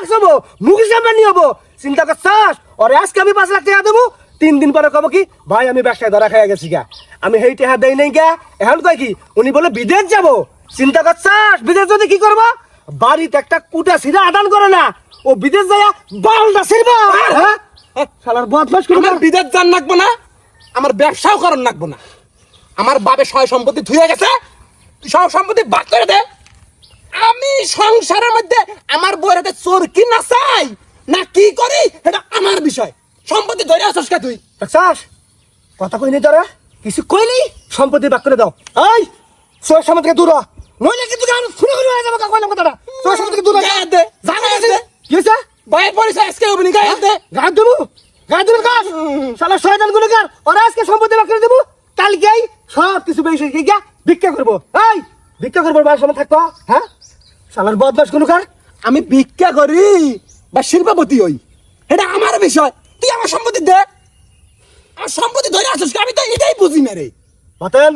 Tax হবো, মুখের সামনে নিয়ে হবো। চিন্তা করছাস? ওরে আজকে আমি 5 লাখ টাকা দেবো, 3 দিন পরে কব কি ভাই আমি ব্যবসায় ধরা খাইয়া গেছি গা, আমি হেই টাকা দেই নাই গা। এখন কয় কি উনি বলে বিদেশ যাবো। চিন্তা করছাস বিদেশ যদি কি করবো? বাড়িতে একটা কুটা ছিঁড়া আদান করে না, ও বিদেশ যাইয়া বালটা ছিড়বা। হ্যাঁ শালার বদমাশ করে। আমার বিদেশ যান লাগবো না, আমার ব্যবসাও করার লাগবো না। আমার বাপে সয় সম্পত্তি ধুয়ে গেছে, তুই সব সম্পত্তি বাদ করে দে। আমি সংসারের মধ্যে আমার বউয়ের হাতে চোর কি না চাই না কি করি এটা আমার বিষয়। সম্পত্তি ধরে আসছ কে তুই? দেখছাস কথা কইনি তোরা, কিছু কইলি সম্পত্তি বাক করে দাও। এই সোর সামনে থেকে দূর হ, নইলে কিন্তু গান শুনে শুনে হয়ে যাবে। কইলাম কথাটা, সোর সামনে থেকে দূর হ। গায়ে দে, জানা আছে কি হইছে? বাইরের পরিচয় আজকে হবনি, গায়ে দে। গায়ে দেবো, গায়ে দেবো কাজ। শালা শয়তান গুণাকার, ওরা আজকে সম্পত্তি বাক করে দেবো, কালকেই সব কিছু বেশি গিয়া ভিক্ষা করবো। এই ভিক্ষা করবো বার সময় থাকবো। হ্যাঁ শালার বদমাশ গুণাকার। আমি ভিক্ষা করি বা শিল্পপতি হই এটা আমার বিষয়, তুই আমার সম্পত্তি দে। আমার সম্পত্তি ধরে আসছ, আমি তো এটাই বুঝি না রে। বাতেন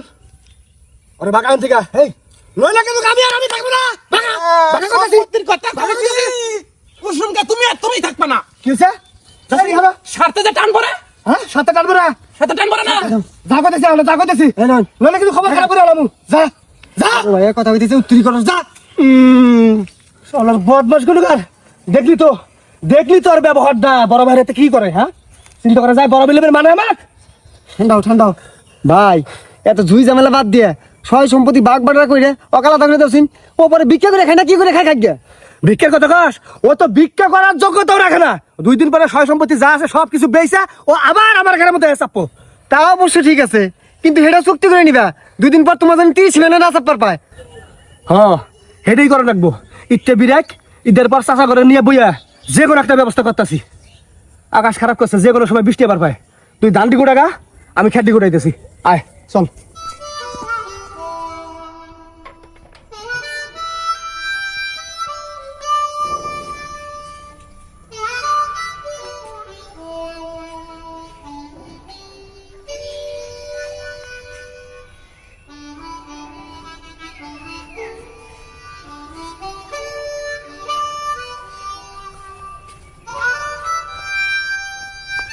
ওরে বাগান থেকে, এই নইলে কিন্তু আমি থাকবো না। বাগা বাগা কথা সম্পত্তির কথা বলছি কুসুমকা, তুমি আর তুমি থাকবা না। কি হইছে? যাই হবে স্বার্থে যে টান পড়ে, হ্যাঁ সাথে টানবো না। সাথে টান পড়ে না। যা করতেছি আমরা, যা করতেছি নইলে কিন্তু খবর খারাপ করে আলামু। যা যা ভাই কথা কইতেছে উত্তরি করস। যা শালার বদমাশ গুলোকার। দেখলি তো আর ব্যবহারটা বড় ভাইরাতে কি করে। হ্যাঁ চিন্তা করা যায় বড় বিলেবের মানে আমার। ঠান্ডাও ভাই এত ঝুই ঝামেলা বাদ দিয়ে সয় সম্পত্তি বাগ বাড়া কইরে অকালা থাকলে দছিন ও পরে ভিক্ষা করে খায় না কি করে খায় খাইয়া ভিক্ষার কথা কস? ও তো ভিক্ষা করার যোগ্যতাও রাখে না। 2 দিন পরে সয় সম্পত্তি যা আছে সব কিছু বেচা ও আবার আমার ঘরের মধ্যে চাপো। তা অবশ্য ঠিক আছে, কিন্তু হেটা চুক্তি করে নিবা 2 দিন পর তোমার জন্য 30 মিলিয়ন না চাপার পায়। হ্যাঁ হেডেই করে রাখবো। ইটে বিরাক ঈদের পর চাষা করে নিয়ে বইয়া যে কোনো একটা ব্যবস্থা করতেছি। আকাশ খারাপ করছে, যে কোনো সময় বৃষ্টি আবার পায়। তুই ধানটি গুড়াগা, আমি খেটি গুড়াইতেছি। আয় চল।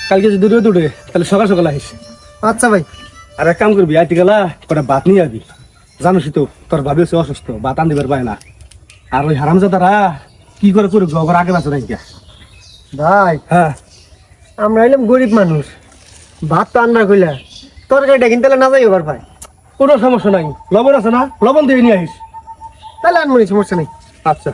কালকে যদি রোদ উঠে তাহলে সকাল সকাল আসিস। আচ্ছা ভাই। আর এক কাম করবি, আইতে গেলা কটা ভাত নিয়ে আবি। জানোসই তো তোর ভাবি হচ্ছে অসুস্থ, ভাত আন দিবার পায় না। আর ওই হারামজাদারা কি করে করে ঘর আগে বাঁচে নাকি। ভাই হ্যাঁ আমরা হইলাম গরিব মানুষ, ভাত তো আনবার কইলা তরকারিটা কিনতে না যাই এবার ভাই। কোনো সমস্যা নাই, লবণ আছে না, লবণ দিয়ে নিয়ে আসিস। তাহলে আনবো, সমস্যা নেই। আচ্ছা।